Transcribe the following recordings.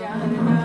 Shanana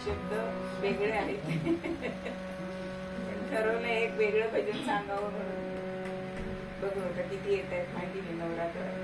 शब्द वेगळे आहेत पण ठरवलं एक वेगळं भजन सांगावं म्हणून. बघू आता किती येत आहेत माहिती नाही नवरात्रात.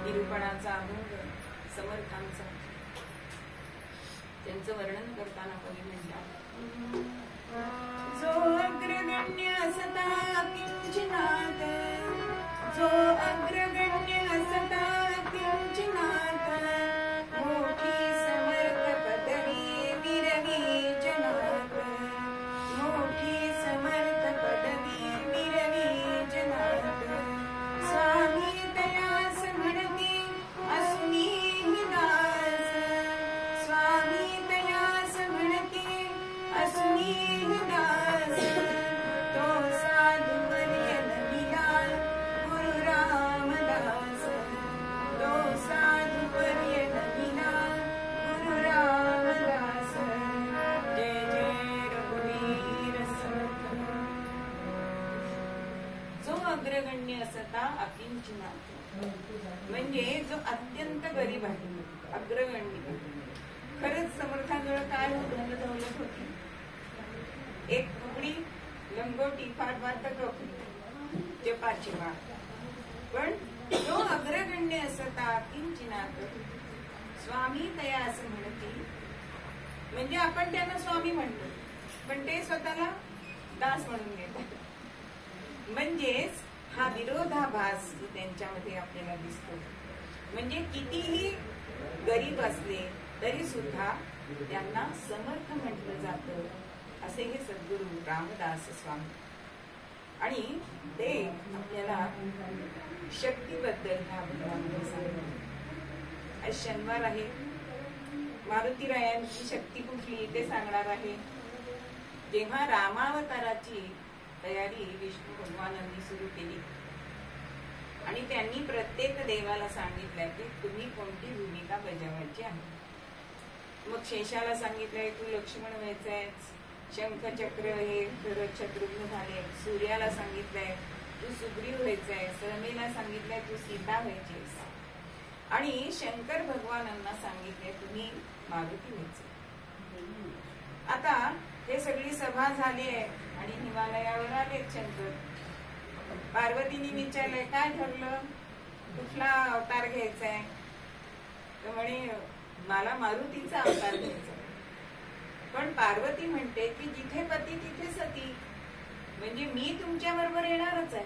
निरूपणाचा अभंग समर्थांचा त्यांचं वर्णन करताना कवी म्हणतात, जो अग्रगण्य असता किंचिनात, जो अग्रगण्य असता किंचिनात, मोठी समर्थ पदवी विरवी जनात, मोठी समर्थ पदवी विरवी जनात, स्वामी तयास म्हणती असुनी दास, स्वामी तयास म्हणती असुनी दास, तो साधू वर्य नमिला गुरु रामदास, तो साधू वर्य नमिला गुरु रामदास, जय जय रघुवीर समर्थ. जो अग्रगण्य असता अकिंचनात, म्हणजे जो अत्यंत गरीब आहे, अग्रगण्य. खरंच समर्थांजवळ काय होतं, दौलत होती, एक कुकडी, लंगोटी, फार कपडी, जपाची माळ. पण जो अग्रगण्य असता किंचिनात, स्वामी तया असं म्हणती, म्हणजे आपण त्यांना स्वामी म्हणतो, पण ते स्वतःला दास म्हणून घेतात. म्हणजेच हा विरोधाभास जो त्यांच्यामध्ये आपल्याला दिसतो. म्हणजे कितीही गरीब असले तरी सुद्धा त्यांना समर्थ म्हटलं जातं, असे हे सद्गुरु रामदास स्वामी. आणि ते आपल्याला शक्तीबद्दल ह्या अभंगामध्ये सांगतात. आज शनिवार आहे, मारुतीरायांची शक्ती कुठली ते सांगणार आहे. जेव्हा रामावताराची तयारी विष्णू भगवानांनी सुरू केली आणि त्यांनी प्रत्येक देवाला सांगितलंय की तुम्ही कोणती भूमिका बजावायची आहे. मग शेषाला सांगितलंय तू लक्ष्मण व्हायचंय, शंखचक्र हे शत्रुघ्न झाले. सूर्याला सांगितलंय तू सुग्रीव व्हायचंय, सलमेला सांगितलंय तू सीता व्हायचीस, आणि शंकर भगवानांना सांगितलंय तुम्ही मारुती व्हायचे. आता हे सगळी सभा झाली आहे आणि हिमालयावर आले शंकर. पार्वतीने विचारलंय काय ठरलं, कुठला अवतार घ्यायचाय. तर म्हणे मला मारुतीचा अवतार घ्यायचा. पण पार्वती म्हणते की जिथे पती तिथे सती, म्हणजे मी तुमच्या बरोबर येणारच आहे.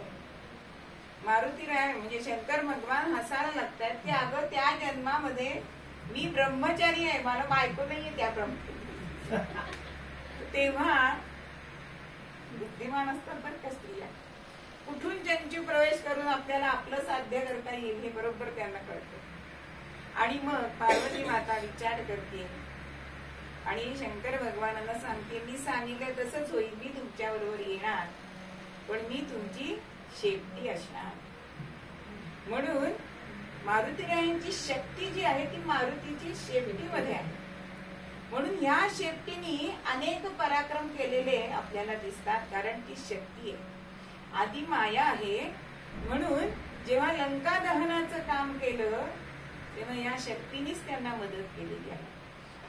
मारुती राय म्हणजे शंकर भगवान हसायला लागतात की अगं त्या जन्मामध्ये मी ब्रह्मचारी आहे, मला बायको नाहीये त्या ब्रह्म. तेव्हा बुद्धिमान असतात बरं का स्त्रिया, कुठून जंतू प्रवेश करून आपल्याला आपलं साध्य करता येईल हे बरोबर त्यांना कळतं. आणि मग पार्वती माता विचार करते आणि शंकर भगवानांना सांगते मी सांगितलं तसंच होईल, मी तुमच्या बरोबर येणार, पण मी तुमची शेपटी असणार. म्हणून मारुतीरायांची शक्ती जी आहे ती मारुतीची शेपटीमध्ये आहे. म्हणून ह्या शेपटीने अनेक पराक्रम केलेले आपल्याला दिसतात, कारण ती शक्ती आहे, आधी माया आहे. म्हणून जेव्हा लंका दहनाचं काम केलं तेव्हा या शक्तीनेच त्यांना मदत केलेली आहे.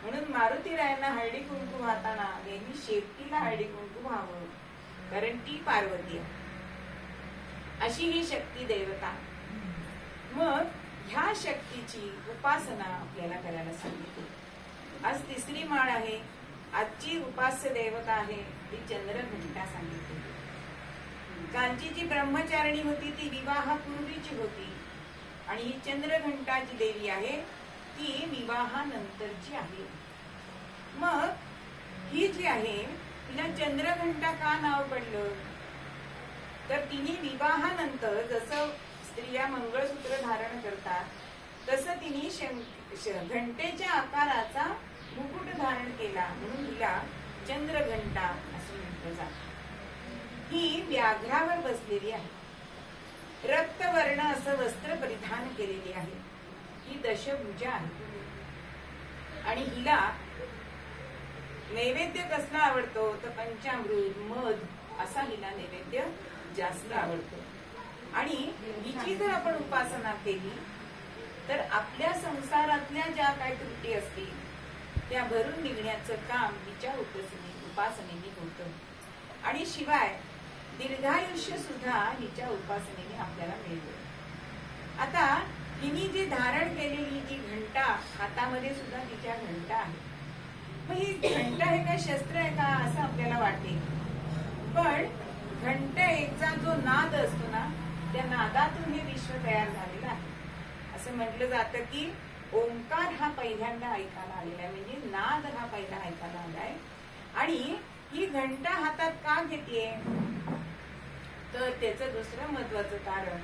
म्हणून मारुतीरायांना हळदी कुंकू वाहताना नेहमी शेपटीला हळदी कुंकू व्हावं, कारण ती पार्वती आहे, अशी ही शक्ती देवता. मग ह्या शक्तीची उपासना आपल्याला करायला सांगितली. आज तिसरी माळ आहे. आजची उपास्य देवता आहे ती चंद्रघंटा सांगितली. कालची जी ब्रह्मचारिणी होती ती विवाहापूर्वीची होती, आणि ही चंद्रघंटाची देवी आहे ती विवाहानंतरची आहे. मग ही जी आहे तिला चंद्रघंटा का नाव पडलं, तर तिने विवाहानंतर जसं स्त्रिया मंगळसूत्र धारण करतात तसं तिने घंटेच्या आकाराचा मुकुट धारण केला, म्हणून तिला चंद्रघंटा असं म्हटलं जातं. ही व्याघ्रावर बसलेली आहे. रक्तवर्ण असं वस्त्र परिधान केलेली आहे. ही दशभुजा आहे. आणि हिला नैवेद्य कसला आवडतो तर पंचामृत मध असा हिला नैवेद्य जास्त आवडतो. आणि हिची जर आपण उपासना केली तर आपल्या संसारातल्या ज्या काही त्रुटी असतील त्या भरून निघण्याचं काम हिच्या उपासनेने होतं. आणि शिवाय दीर्घायुष्य सुद्धा हिच्या उपासनेने आपल्याला मिळतं. आता हिने जी धारण केलेली जी घंटा, हातामध्ये सुद्धा तिच्या घंटा आहे. मग ही घंटा हे काय शस्त्र आहे का असं आपल्याला वाटेल, पण घंटेचा जो नाद असतो ना त्या नादातून हे विश्व तयार झालेलं आहे. असं म्हटलं जातं की ओंकार हा पहिल्यांदा ऐकायला आलेला आहे, म्हणजे नाद हा पहिला ऐकायला आलाय. आणि ही घंटा हातात का घेतेय तर त्याचं दुसरं महत्वाचं कारण,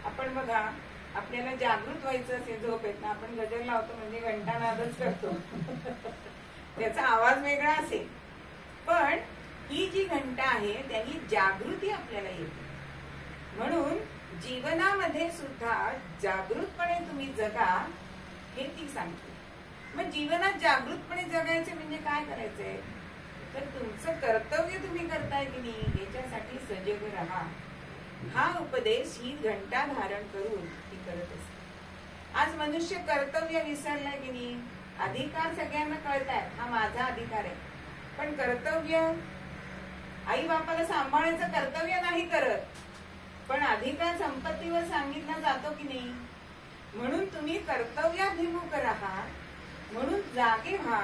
आपण बघा आपल्याला जागृत व्हायचं असेल झोप येत ना आपण गजर लावतो म्हणजे घंटा नादच करतो त्याचा आवाज वेगळा असेल, पण ही जी घंटा आहे त्यांनी जागृती आपल्याला येते. म्हणून जीवनामध्ये सुद्धा जागृतपणे तुम्ही जगा हे ती सांगते. मग जीवनात जागृतपणे जगायचे म्हणजे काय करायचंय तर तुमचं कर्तव्य तुम्ही करताय की नाही याच्यासाठी सजग राहा. हा उपदेश ही घंटा धारण करून ती करत असते. आज मनुष्य कर्तव्य विसरलाय की नाही. अधिकार सगळ्यांना कळतायत, हा माझा अधिकार आहे, पण कर्तव्य आई बापाला सांभाळायचं कर्तव्य नाही करत, पण अधिकार संपत्तीवर सांगितला जातो की नाही. म्हणून तुम्ही कर्तव्याभिमुख राहा, म्हणून जागे व्हा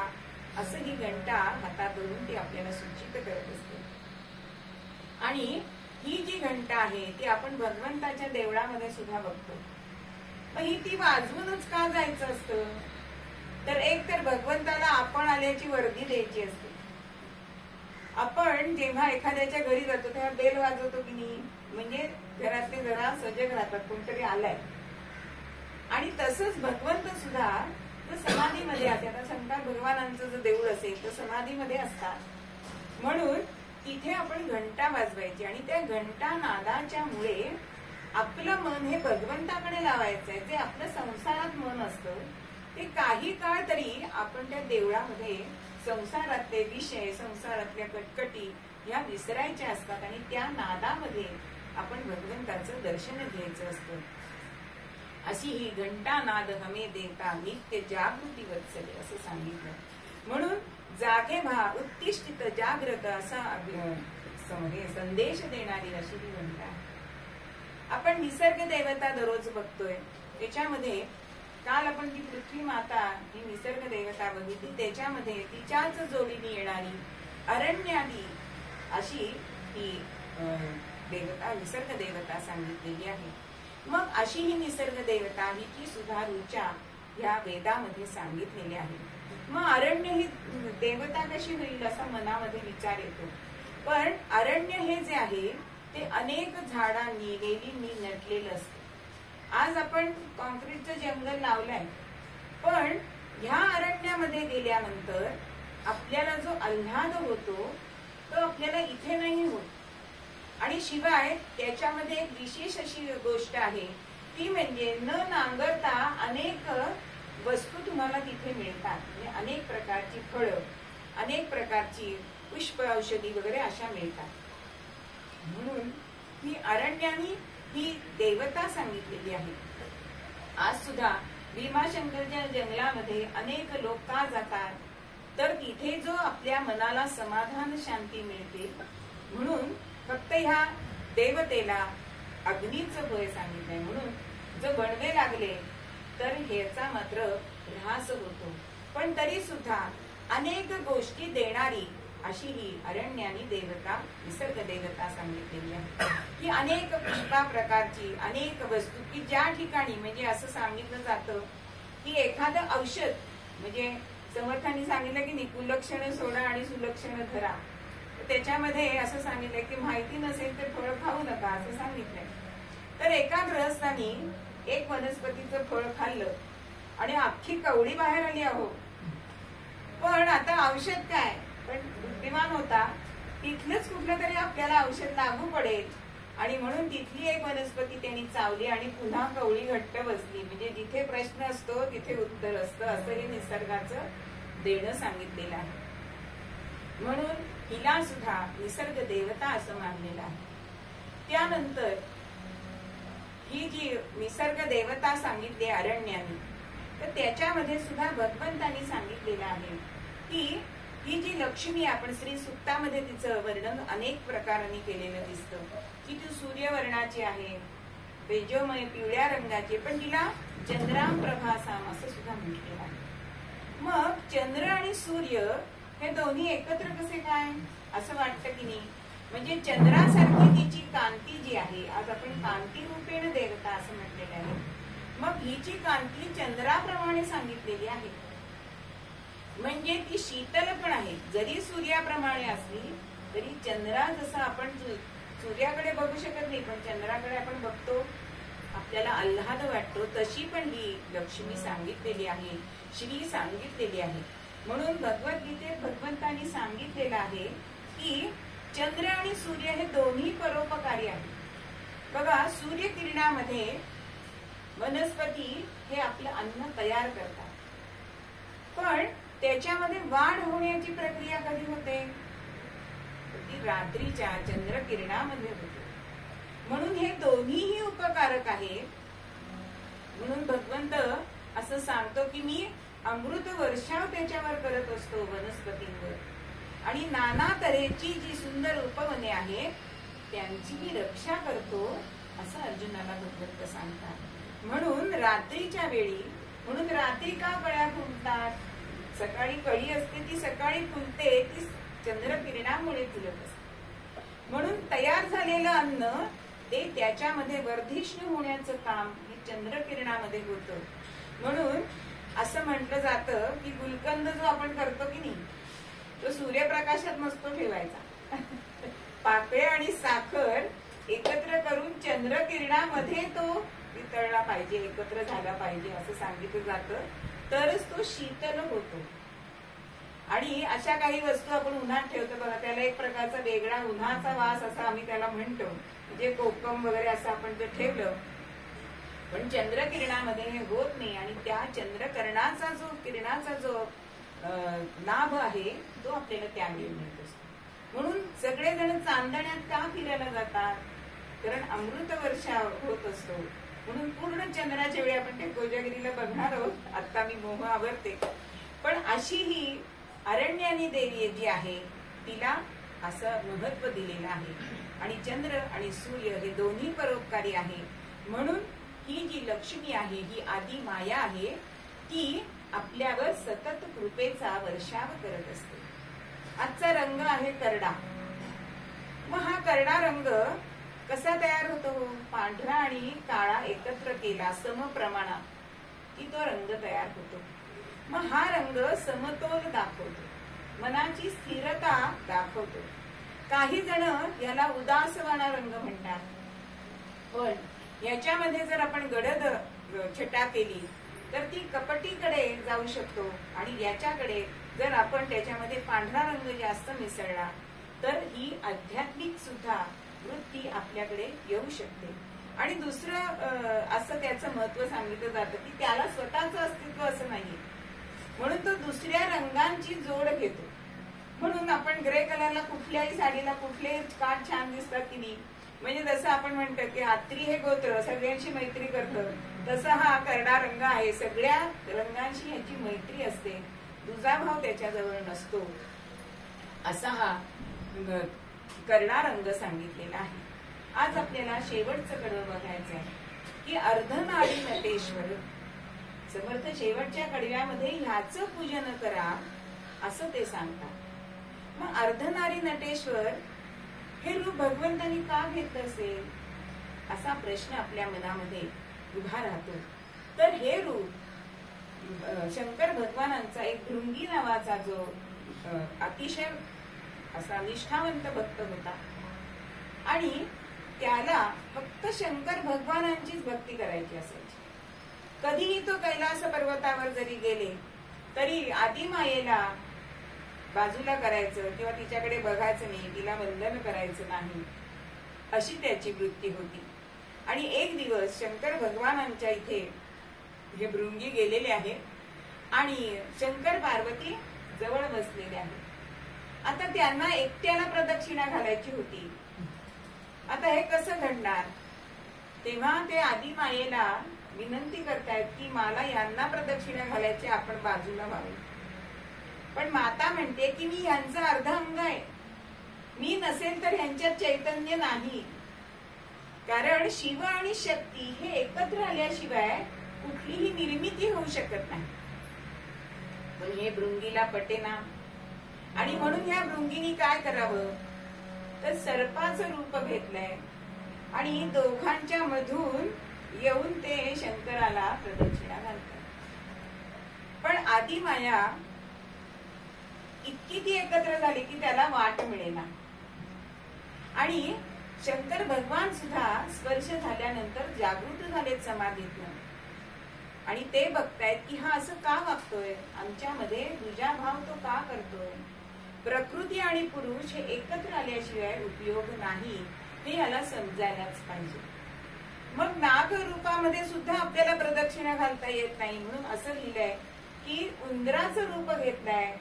असं ही घंटा हातात धरून ती आपल्याला सूचित करत असते. आणि ही जी घंटा आहे ती आपण भगवंताच्या देवळामध्ये सुद्धा बघतो. मग ही ती वाजवूनच का जायचं असतं तर एक तर भगवंताला आपण आल्याची वर्दी द्यायची असते. आपण जेव्हा एखाद्याच्या घरी जातो तेव्हा बेल वाजवतो की नाही, म्हणजे घरातले जरा सजग राहतात कोणतरी आलाय. आणि तसंच भगवंत सुद्धा समाधीमध्ये असते. आता शंकर भगवानांचं जर देऊळ असेल तर समाधीमध्ये असतात, म्हणून तिथे आपण घंटा वाजवायची. आणि त्या घंटा नादाच्या मुळे आपलं मन हे भगवंताकडे लावायचं आहे. जे आपलं संसारात मन असतं ते काही काळ तरी आपण त्या देवळामध्ये संसारातले विषय, संसारातल्या कटकटी या विसरायच्या असतात आणि त्या नादामध्ये आपण भगवंताचं दर्शन घ्यायचं असतं. अशी ही घंटा नाद हमे देता नित्य जागृती वत्सले असं सांगितलं. म्हणून जागे व्हा, उत्तिष्ठित जागृत असा संदेश देणारी अशी ही घंटा आहे. आपण निसर्ग देवता दररोज बघतोय, त्याच्यामध्ये काल आपण ती पृथ्वी माता ही निसर्ग देवता बघितली, त्याच्यामध्ये तिच्याच जोडीने येणारी अरण्यादी अशी ही देवता निसर्ग देवता सांगितलेली आहे. मग अशी ही निसर्ग देवता हिची सुद्धा ऋचा या वेदामध्ये सांगितलेली आहे. मग अरण्य ही देवता कशी होईल असा मनामध्ये विचार येतो. पण अरण्य हे जे आहे ते अनेक झाडांनी वेलींनी नटलेलं असतं. आज आपण कॉन्क्रीटचं जंगल लावलंय, पण ह्या अरण्यामध्ये गेल्यानंतर आपल्याला जो आल्हाद होतो तो आपल्याला इथे नाही होत. आणि शिवाय त्याच्यामध्ये एक विशेष अशी गोष्ट आहे ती म्हणजे न नांगरता अनेक वस्तू तुम्हाला तिथे मिळतात. म्हणजे अनेक प्रकारची फळं, अनेक प्रकारची पुष्प औषधी वगैरे अशा मिळतात. म्हणून ही अरण्यानी ही देवता सांगितलेली आहे. आज सुद्धा भीमाशंकरच्या जंगलामध्ये अनेक लोक का जातात तर तिथे जो आपल्या मनाला समाधान शांती मिळते. म्हणून फक्त ह्या देवतेला अग्नीचं भय सांगितलंय. म्हणून जर बनवे लागले तर ह्याचा मात्र ऱ्हास होतो. पण तरी सुद्धा अनेक गोष्टी देणारी अशी ही अरण्यानी देवता निसर्ग देवता सांगितलेली आहे. की अनेक पुष्पा प्रकारची अनेक वस्तू की ज्या ठिकाणी म्हणजे असं सांगितलं जातं की एखादं औषध म्हणजे समर्थांनी सांगितलं की कुलक्षण सोडा आणि सुलक्षण धरा. त्याच्यामध्ये असं सांगितलंय की माहिती नसेल तर फळ खाऊ नका असं सांगितलंय. तर एका गृहस्थानी एक वनस्पतीचं फळ खाल्लं आणि अख्खी कवडी बाहेर आली अहो. पण आता औषध काय, पण बुद्धिमान होता तिथलंच कुठलं तरी आपल्याला औषध लागू पडेल आणि म्हणून तिथली एक वनस्पती त्यांनी चावली आणि पुन्हा कवळी घट्ट बसली. म्हणजे जिथे प्रश्न असतो तिथे उत्तर असतं, असं हे निसर्गाचं देणं सांगितलेलं आहे. म्हणून हिला सुद्धा निसर्ग देवता असं मानलेलं आहे. त्यानंतर ही जी निसर्ग देवता सांगितली अरण्याने, तर त्याच्यामध्ये सुद्धा भगवंतांनी सांगितलेलं आहे की ही जी लक्ष्मी, आपण श्री सुक्तामध्ये तिचं वर्णन अनेक प्रकारांनी केलेलं दिसतं की ती सूर्यवर्णाची आहे, तेजोमय पिवळ्या रंगाची, पण तिला चंद्राम प्रभासाम असं सुद्धा म्हटलेलं आहे. मग चंद्र आणि सूर्य हे दोन्ही एकत्र कसे काय असं वाटतं की नाही. म्हणजे चंद्रासारखी तिची कांती जी आहे, आज आपण कांती रूपेण देवता असं म्हटलेलं आहे. मग हिची कांती चंद्राप्रमाणे सांगितलेली आहे. म्हणजे ती शीतल पण आहे. जरी सूर्याप्रमाणे असली तरी चंद्रा जसं आपण सूर्याकडे बघू शकत नाही, पण चंद्राकडे आपण बघतो, आपल्याला आल्हाद वाटतो, तशी पण ही लक्ष्मी सांगितलेली आहे, श्री सांगितलेली आहे. म्हणून भगवद्गीतेत भगवंतांनी सांगितलेलं आहे की चंद्र आणि सूर्य हे दोन्ही परोपकारी आहेत. बघा, सूर्यकिरणामध्ये वनस्पती हे आपलं अन्न तयार करतात, पण त्याच्यामध्ये वाढ होण्याची प्रक्रिया कधी होते, ती रात्रीच्या चंद्रकिरणामध्ये होते. म्हणून हे दोन्हीही उपकारक आहे. म्हणून भगवंत असं सांगतो की मी अमृत वर्षाव त्याच्यावर करत असतो वनस्पतींवर, आणि नाना तऱ्हेची जी सुंदर उपवने आहेत त्यांची मी रक्षा करतो असं अर्जुनाला भगवंत सांगतात. म्हणून रात्रीच्या वेळी, म्हणून रात्री का कळ्या फुलतात, सकाळी कळी असते ती सकाळी फुलते, ती चंद्रकिरणामुळे फुलत असते. म्हणून तयार झालेलं अन्न ते त्याच्यामध्ये वर्धिष्णू होण्याचं काम हे चंद्रकिरणामध्ये होतं. म्हणून असं म्हटलं जातं की गुलकंद जो आपण करतो की नाही, तो सूर्यप्रकाशात नसतो ठेवायचा. पाकळे आणि साखर एकत्र करून चंद्रकिरणामध्ये तो वितळला पाहिजे, एकत्र झाला पाहिजे असं सांगितलं जातं, तरच तो शीतल होतो. आणि अशा काही वस्तू आपण उन्हात ठेवतो बघा, त्याला एक प्रकारचा वेगळा उन्हाचा वास असा आम्ही त्याला म्हणतो, म्हणजे कोकम वगैरे असं आपण जर ठेवलं, पण चंद्रकिरणामध्ये हे होत नाही. आणि त्या किरणाचा जो लाभ आहे तो आपल्याला त्यावेळी मिळत असतो. म्हणून सगळेजण चांदण्यात का फिरायला जातात, कारण अमृत वर्षा होत असतो. म्हणून पूर्ण चंद्राच्या वेळी आपण ते कोजागिरीला बघणार आहोत. आता मी मोह आवरते, पण अशी ही अरण्यानी देवी जी आहे तिला असं महत्व दिलेलं आहे. आणि चंद्र आणि सूर्य हे दोन्ही परोपकारी आहे. म्हणून ही जी लक्ष्मी आहे ही आदी माया आहे, ती आपल्यावर सतत कृपेचा वर्षाव करत असते. आजचा रंग आहे करडा. मग हा करडा रंग कसा तयार होतो, पांढरा आणि काळा एकत्र केला समप्रमाणात की तो रंग तयार होतो. मग हा रंग समतोल दाखवतो, मनाची स्थिरता दाखवतो. काही जण याला उदासवाना रंग म्हणतात, पण याच्यामध्ये जर आपण गडद छटा केली तर ती कपटीकडे जाऊ शकतो. आणि याच्याकडे जर आपण त्याच्यामध्ये पांढरा रंग जास्त मिसळला तर ही आध्यात्मिक सुद्धा वृत्ती आपल्याकडे येऊ शकते. आणि दुसरं असं त्याचं महत्व सांगितलं जातं की त्याला स्वतःचं अस्तित्व असं नाही, म्हणून तो दुसऱ्या रंगांची जोड घेतो. म्हणून आपण ग्रे कलरला कुठल्याही साडीला कुठलेही काठ छान दिसतात की नाही, म्हणजे जसं आपण म्हणतो की आत्री हे गोत्र सगळ्यांशी मैत्री करतं, तसा हा करडा रंग आहे. सगळ्या रंगांशी ह्याची मैत्री असते, दुजाभाव त्याच्याजवळ नसतो. असा हा करडा रंग सांगितलेला आहे. आज आपल्याला शेवटचं कडवं बघायचं आहे की अर्धनारी नटेश्वर. समर्थ शेवटच्या कडव्यामध्ये ह्याचं पूजन करा असं ते सांगतात. मग अर्धनारी नटेश्वर हे रूप भगवंतांनी का घेतलं असेल असा प्रश्न आपल्या मनामध्ये उभा राहतो. तर हे रूप शंकर भगवानांचा एक भृंगी नावाचा जो अतिशय असा निष्ठावंत भक्त होता, आणि त्याला फक्त शंकर भगवानांचीच भक्ती करायची असायची. कधीही तो कैलास पर्वतावर जरी गेले तरी आदिमायेला बाजूला करायचं किंवा तिच्याकडे बघायचं नाही, तिला वंदन करायचं नाही. अशी त्याची वृत्ती होती. आणि एक दिवस शंकर भगवानांच्या इथे हे भृंगी गेलेले आहेत आणि शंकर पार्वती जवळ बसलेले आहेत. आता त्यांना एकट्याला प्रदक्षिणा घालायची होती. आता हे कसं घडणार? तेव्हा ते आदिमायेला विनंती करतायत की मला यांना प्रदक्षिणा घालायची, आपण बाजूला व्हावे. पण माता म्हणते की मी यांचं अर्ध अंग आहे, मी नसेल तर ह्यांच्यात चैतन्य नाही. कारण शिव आणि शक्ती हे एकत्र आल्याशिवाय कुठलीही निर्मिती होऊ शकत नाही. पण हे भृंगीला पटेना. आणि म्हणून ह्या भृंगीनी काय करावं तर सर्पाचं रूप घेतलंय आणि दोघांच्या मधून येऊन ते शंकराला प्रदक्षिणा घालतात. पण आदिमाया इतकी ती एकत्र झाली की त्याला वाट मिळेना. आणि शंकर भगवान सुद्धा स्पर्श झाल्यानंतर जागृत झालेत समाधीतनं. आणि ते बघतायत की हा असं का वागतोय, आमच्यामध्ये दुजाभाव तो का करतोय. प्रकृती आणि पुरुष हे एकत्र आल्याशिवाय उपयोग नाही, हे याला समजायलाच पाहिजे. मग नाग रूपामध्ये सुद्धा आपल्याला प्रदक्षिणा घालता येत नाही, म्हणून असं लिहिलंय की उंदराचं रूप घेतलंय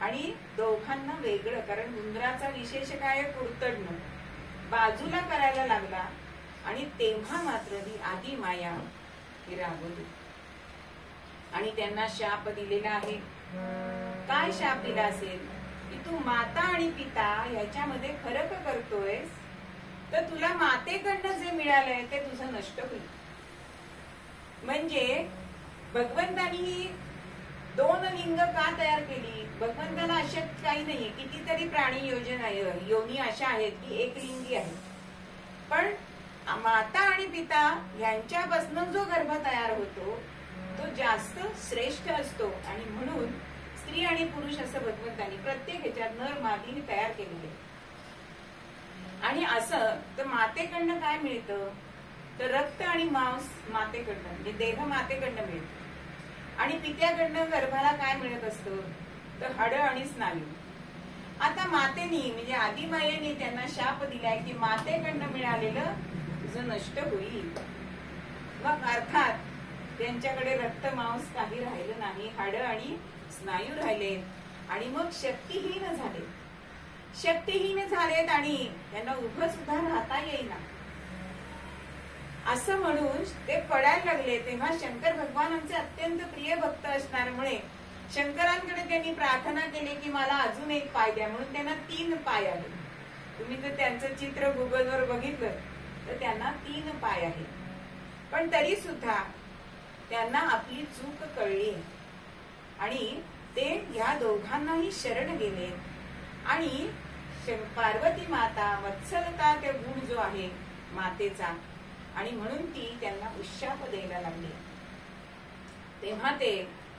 आणि दोघांना वेगळं. कारण उंदराचा विशेष काय, कुरतडणं, बाजूला करायला लागला. आणि तेव्हा मात्र ही आदिमाया ही रागवली आणि त्यांना शाप दिलेला आहे. काय शाप दिला असेल की तू माता आणि पिता ह्याच्यामध्ये फरक करतोयस, तर तुला मातेकडनं जे मिळालंय ते तुझं नष्ट होईल. म्हणजे भगवंतानी ही 2 लिंग का तयार केली? भगवंताला अशक्य काही नाहीये. कितीतरी प्राणी योनी अशा आहेत की एक लिंगी आहे. पण माता आणि पिता यांच्यापासून जो गर्भ तयार होतो तो जास्त श्रेष्ठ असतो. आणि म्हणून स्त्री आणि पुरुष असं भगवंतानी प्रत्येक ह्याच्यात नर मादी तयार केलेले. आणि असं तर मातेकडनं काय मिळतं तर रक्त आणि मांस मातेकडनं, म्हणजे देह मातेकडनं मिळतं. आणि पित्याकडनं गर्भाला काय मिळत असतं तर हाडं आणि स्नायू. आता मातेनी म्हणजे आदिमायेने त्यांना शाप दिलाय की मातेकडनं मिळालेलं तुझं नष्ट होईल. मग अर्थात त्यांच्याकडे रक्त मांस काही राहिलं नाही, हाडं आणि स्नायू राहिले. आणि मग शक्तिहीन झाले. शक्तिहीन झालेत आणि त्यांना उभं सुद्धा राहता येईना. असं म्हणून ते पडायला लागले. तेव्हा शंकर भगवानांचे अत्यंत प्रिय भक्त असणाऱ्यामुळे शंकरांकडे त्यांनी प्रार्थना केली की मला अजून एक पाय द्या. म्हणून त्यांना 3 पाय आहेत. तुम्ही जर त्यांचं चित्र गुगलवर बघितलं तर त्यांना 3 पाय आहेत. पण तरी सुद्धा त्यांना आपली चूक कळली आणि ते या दोघांनाही शरण गेले. आणि पार्वती माता वत्सलता ते गुण जो आहे मातेचा, आणि म्हणून ती त्यांना उशाप द्यायला लागली. तेव्हा ते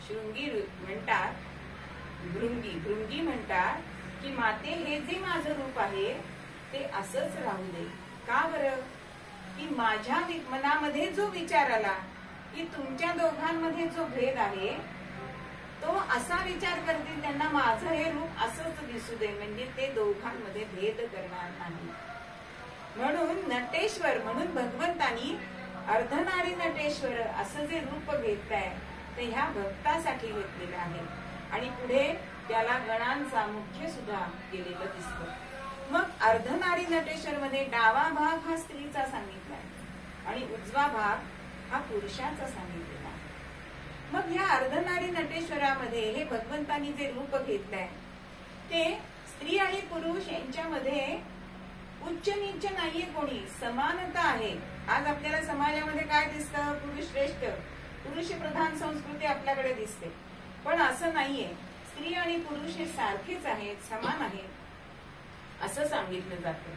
शृंगी म्हणतात, भृंगी म्हणतात की माते हे जे माझं रूप आहे ते असंच राहू दे. का बरं? की माझ्या मनामध्ये जो विचार आला की तुमच्या दोघांमध्ये जो भेद आहे तो असा विचार करतील, त्यांना माझं हे रूप असंच दिसू दे, म्हणजे ते दोघांमध्ये भेद करणार नाही. म्हणून नटेश्वर, म्हणून भगवंतानी अर्धनारी नटेश्वर असं जे रूप घेतलंय ते ह्या भक्तासाठी घेतलेलं आहे. आणि पुढे त्याला गणांचा मुख्य सुद्धा केलेलं दिसतं. मग अर्धनारी नटेश्वर मध्ये डावा भाग हा स्त्रीचा सांगितलाय आणि उजवा भाग हा पुरुषाचा सांगितलेला. मग ह्या अर्धनारी नटेश्वरामध्ये हे भगवंतानी जे रूप घेतलंय ते स्त्री आणि पुरुष यांच्यामध्ये उच्च नीच नाहीये, कोणी समानता आहे. आज आपल्याला समाजामध्ये काय दिसतं? पुरुष श्रेष्ठ, पुरुष प्रधान संस्कृती आपल्याकडे दिसते. पण असं नाहीये. स्त्री आणि पुरुष हे सारखेच आहेत, समान आहेत असं सांगितलं जातं.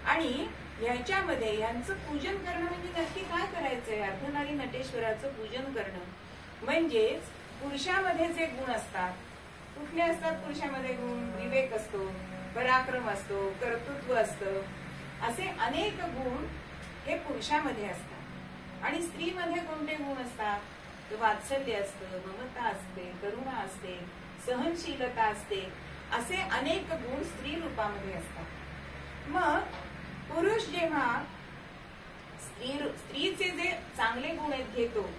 आणि ह्याच्यामध्ये ह्यांचं पूजन करणं म्हणजे नक्की काय करायचंय? अर्धनारी नटेश्वराचं पूजन करणं म्हणजेच पुरुषामध्ये जे गुण असतात, कुठले असतात पुरुषामध्ये गुण? विवेक असतो, पराक्रम असतो, कर्तृत्व असतं, असे अनेक गुण हे पुरुषामध्ये असतात. आणि स्त्रीमध्ये कोणते गुण असतात? तर वात्सल्य असतं, ममता असते, करुणा असते, सहनशीलता असते, असे अनेक गुण स्त्री रूपामध्ये असतात. मग पुरुष जेव्हा स्त्रीचे जे चांगले गुण आहेत घेतो,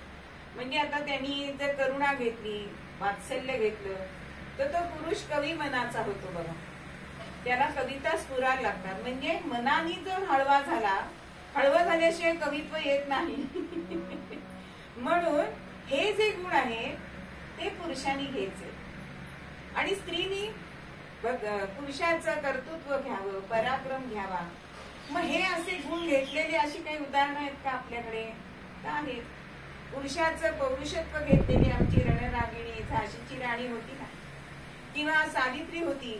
म्हणजे आता त्यांनी जर करुणा घेतली, वात्सल्य घेतलं, तर तो पुरुष कवी मनाचा होतो बघा. त्याला कविता स्फुरायला लागतात. म्हणजे मनाने जर हळवा झाला, हळवा झाल्याशिवाय कवित्व येत नाही. म्हणून हे जे गुण आहे ते पुरुषांनी घ्यायचे. आणि स्त्रीनी पुरुषाचं कर्तृत्व घ्यावं, पराक्रम घ्यावा. मग हे असे गुण घेतलेले अशी काही उदाहरणं आहेत का आपल्याकडे? का आहेत. पुरुषाचं पौरुषत्व घेतलेली आमची रणरागिणी, झाशीची राणी होती ना, किंवा सावित्री होती,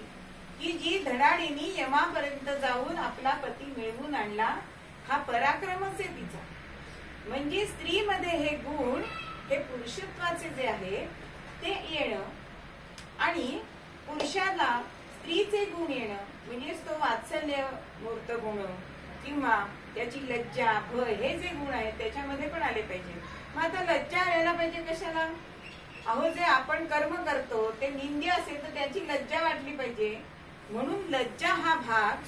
की जी धडाडीने यमापर्यंत जाऊन आपला पती मिळवून आणला. हा पराक्रमच आहे तिचा. म्हणजे स्त्रीमध्ये हे गुण, हे पुरुषत्वाचे जे आहे ते येणं, आणि पुरुषाला स्त्रीचे गुण येणं, म्हणजेच तो वात्सल्य मूर्त गुण किंवा त्याची लज्जा, भय, हे जे गुण आहेत त्याच्यामध्ये पण आले पाहिजे. मग आता लज्जा यायला पाहिजे कशाला? अहो, जे आपण कर्म करतो ते निंद्य असेल तर त्याची लज्जा वाटली पाहिजे. म्हणून लज्जा हा भाग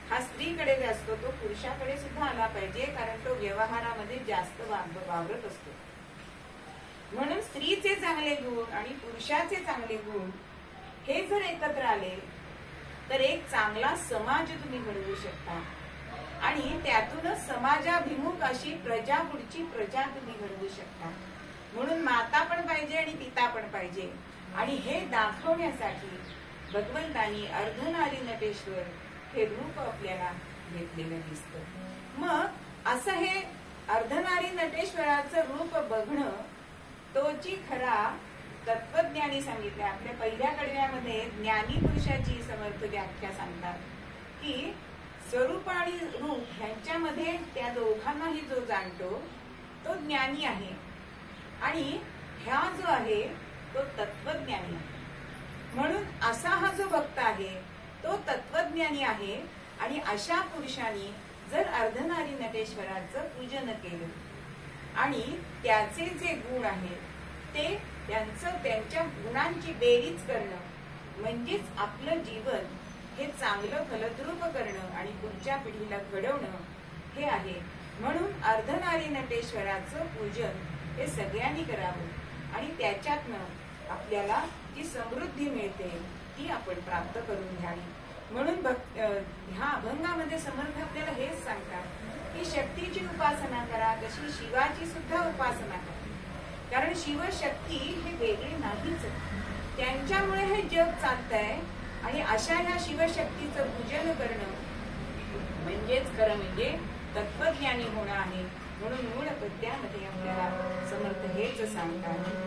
हा स्त्रीकडे जे असतो तो पुरुषाकडे सुद्धा आला पाहिजे, कारण तो व्यवहारामध्ये जास्त वावरत असतो. म्हणून स्त्रीचे चांगले गुण आणि पुरुषाचे चांगले गुण हे जर एकत्र आले तर एक चांगला समाज तुम्ही घडवू शकता. आणि त्यातूनच समाजाभिमुख अशी प्रजा, पुढची प्रजा तुम्ही घडवू शकता. म्हणून माता पण पाहिजे आणि पिता पण पाहिजे. आणि हे दाखवण्यासाठी भगवंतानी अर्धनारी नटेश्वर हे रूप आपल्याला घेतलेलं दिसतं. मग असं हे अर्धनारी नटेश्वराचं रूप बघणं तोची खरा तत्वज्ञानी सांगितलं. आपल्या पहिल्या कडव्यामध्ये ज्ञानी पुरुषाची समर्थ व्याख्या सांगतात की स्वरूप आणि रूप ह्यांच्यामध्ये त्या दोघांनाही जो जाणतो तो ज्ञानी आहे, आणि ह्या जो आहे तो तत्वज्ञानी आहे. म्हणून असा हा जो भक्त आहे तो तत्वज्ञानी आहे. आणि अशा पुरुषांनी जर अर्धनारी नटेश्वराचं पूजन केलं आणि त्याचे जे गुण आहेत ते त्यांच्या गुणांची बेरीज करणं, म्हणजेच आपलं जीवन हे चांगलं फलद्रूप करणं आणि पुढच्या पिढीला घडवणं हे आहे. म्हणून अर्धनारी नटेश्वराचं पूजन हे सगळ्यांनी करावं आणि त्याच्यातनं आपल्याला जी समृद्धी मिळते ती आपण प्राप्त करून घ्यावी. म्हणून ह्या अभंगामध्ये समर्थ आपल्याला हेच सांगतात की शक्तीची उपासना करा, तशी शिवाची सुद्धा उपासना करा. कारण शिवशक्ती हे वेगळे नाहीच, त्यांच्यामुळे हे जग चालतंय. आणि अशा ह्या शिवशक्तीचं पूजन करणं म्हणजेच खरं म्हणजे तत्वज्ञानी होणं आहे. म्हणून मूळ पद्यामध्ये आपल्याला समर्थ हेच सांगतात.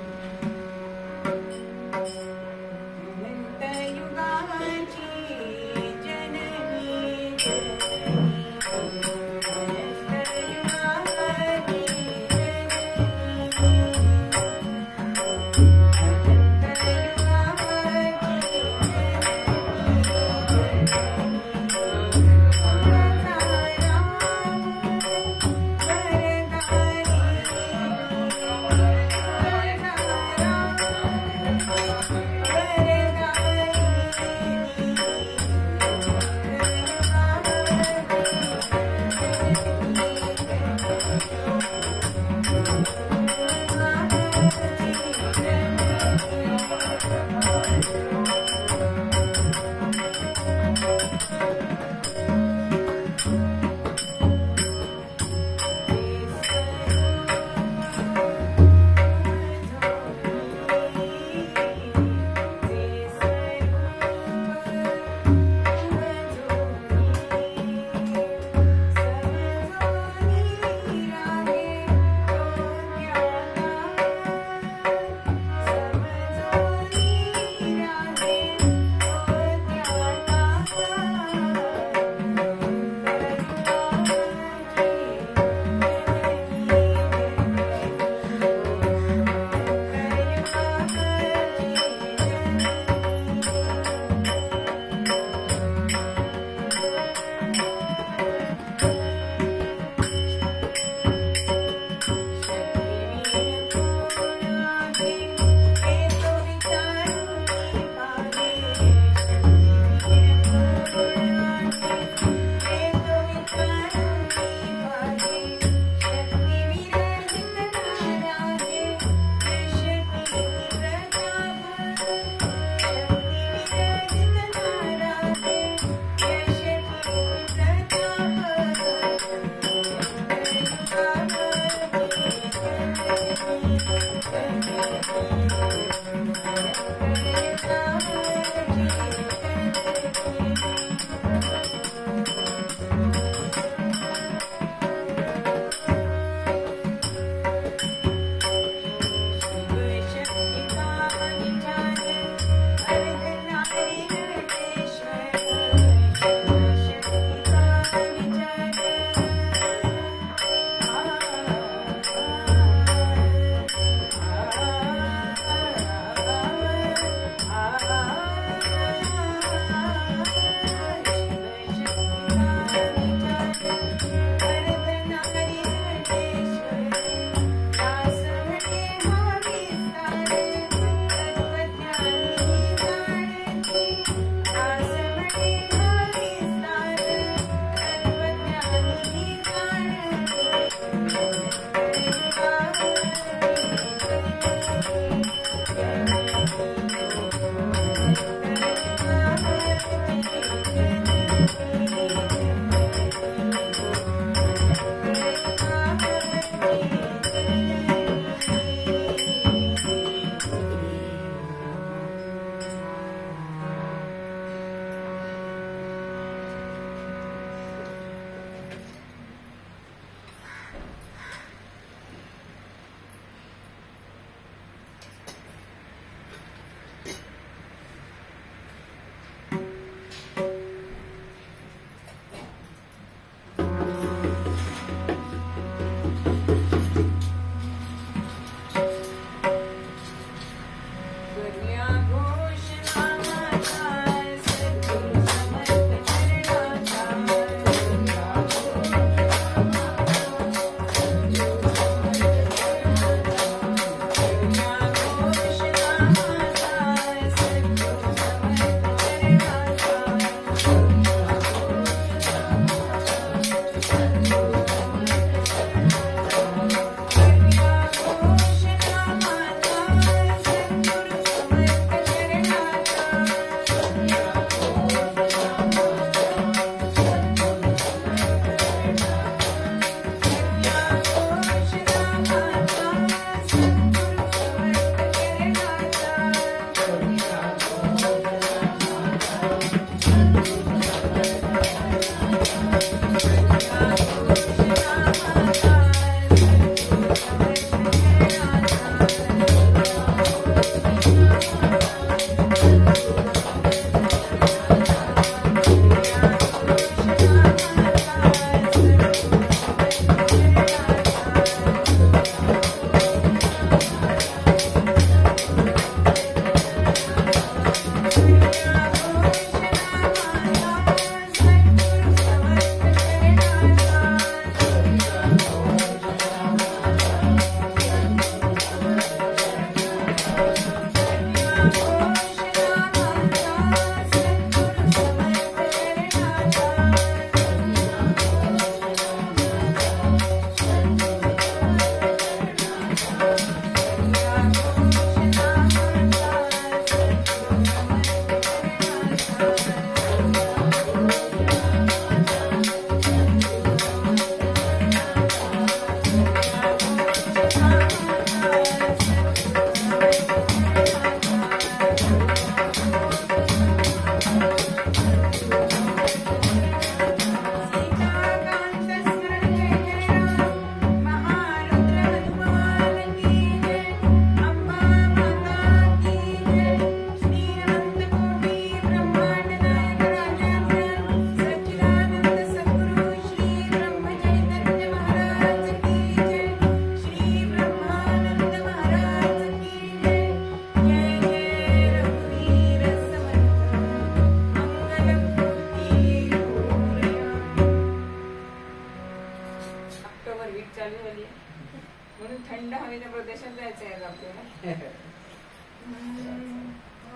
थंड हवेच्या प्रदेशात जायचंय आज आपल्याला.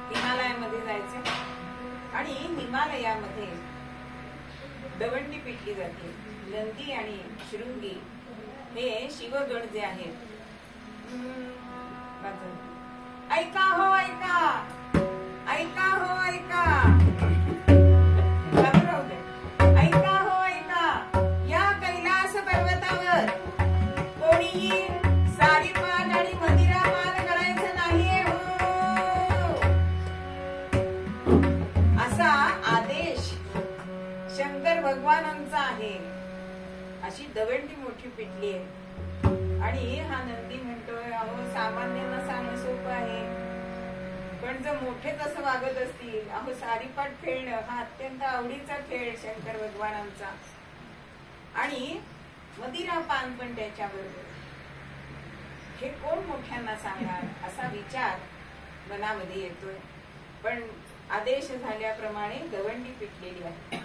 हिमालयामध्ये जायचंय आणि हिमालयामध्ये दवंडी पिटली जाते. नंदी आणि शृंगी हे शिवगड जे आहेत. ऐका हो ऐका, ऐका हो ऐका, ऐका हो ऐका, या कैलास पर्वतावर कोणीही सारीपाट आणि मदिरापान करायचं नाहीये हो, असा आदेश शंकर भगवानांचा आहे. अशी दवंडी मोठी पिटली आहे. आणि हा नंदी म्हणतोय, अहो सामान्यांना सांगणं सोपं आहे, पण जर मोठे तसं वागत असतील, अहो सारीपाट खेळणं हा अत्यंत आवडीचा खेळ शंकर भगवानांचा, आणि मदिरापान पण त्याच्याबरोबर, हे कोण मोठ्यांना सांगणार असा विचार मनामध्ये येतोय. पण आदेश झाल्याप्रमाणे दवंडी पिटलेली आहे.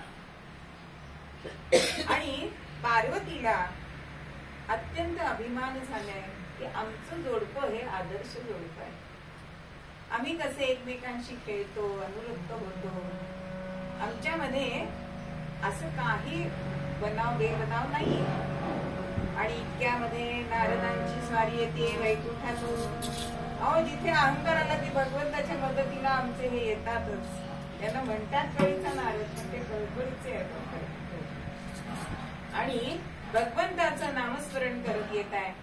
आणि पार्वतीला अत्यंत अभिमान झालाय की आमचं जोडपं हे आदर्श जोडपं आहे. आम्ही कसे एकमेकांशी खेळतो, अनुरक्त होतो, आमच्यामध्ये असं काही बनाव बेबनाव नाही. आणि इतक्यामध्ये नारदांची स्वारी येते वैकुंठातून. अहो जिथे अहंकार आला की भगवंताच्या मदतीला आमचे हे येतातच. त्यांना म्हणतात कळीचा नारद, पण ते कळकळीचे आहेत. आणि भगवंताचं नामस्मरण करत येत आहे.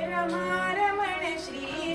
रमा रमण श्री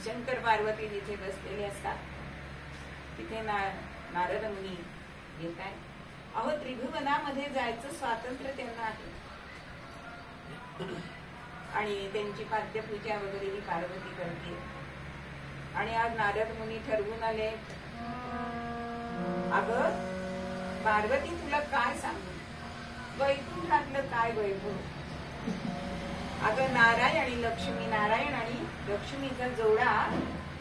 शंकर पार्वती जिथे बसलेले असतात तिथे नारद मुनी येत आहेत. अहो त्रिभुवनामध्ये जायचं स्वातंत्र्य त्यांना आहे. आणि त्यांची पाद्यपूजा वगैरे ही पार्वती करते. आणि आज नारद मुनी ठरवून आले, अगं पार्वती तुला काय सांगू, वैकुंठातलं काय वैभव. अगं नारायण आणि लक्ष्मी, नारायण आणि लक्ष्मीचा जोडा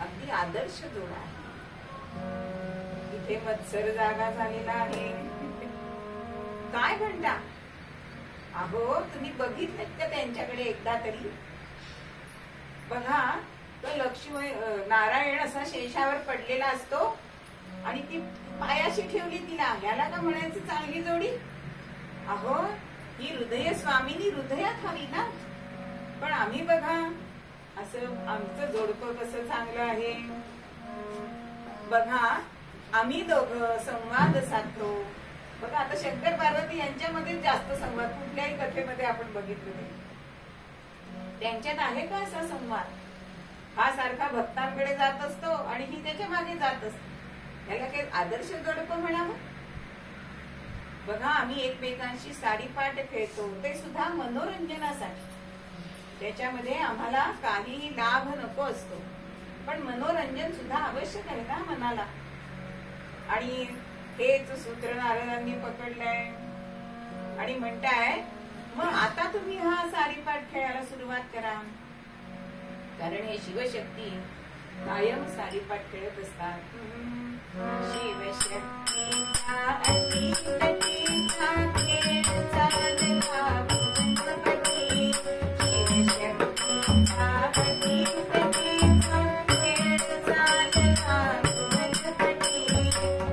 अगदी आदर्श जोडा आहे. इथे मत्सर जागा झालेला आहे. काय म्हणता? अहो तुम्ही बघितलं का त्यांच्याकडे एकदा तरी? बघा तो लक्ष्मी नारायण असा शेषावर पडलेला असतो आणि ती पायाशी ठेवली तिला. याला का म्हणायचं चांगली जोडी? अहो ही हृदय स्वामिनी हृदयात हवी ना. पण आम्ही बघा असं आमचं जोडपं कसं चांगलं आहे. बघा आम्ही दोघं संवाद साधतो. बघा आता शंकर पार्वती यांच्यामध्ये जास्त संवाद कुठल्याही कथेमध्ये आपण बघितलं त्यांच्यात आहे का असा संवाद. हा सारखा भक्तांकडे जात असतो आणि ही त्याच्या मागे जात असते. याला काही आदर्श जोडपं म्हणावं. बघा आम्ही एकमेकांशी साडीपाठ खेळतो ते सुद्धा मनोरंजनासाठी. त्याच्यामध्ये आम्हाला काहीही लाभ नको असतो पण मनोरंजन सुद्धा आवश्यक आहे ना मनाला. आणि हेच सूत्र नारदांनी पकडलंय आणि म्हणताय मग आता तुम्ही हा सारीपाठ खेळायला सुरुवात करा. कारण हे शिवशक्ती कायम सारीपाठ खेळत असतात. शिवशक्तीचा अतीतटीचा खेळ चालला भुवनपती. शिवशक्तीचा अतीतटीचा खेळ चालला भुवनपती.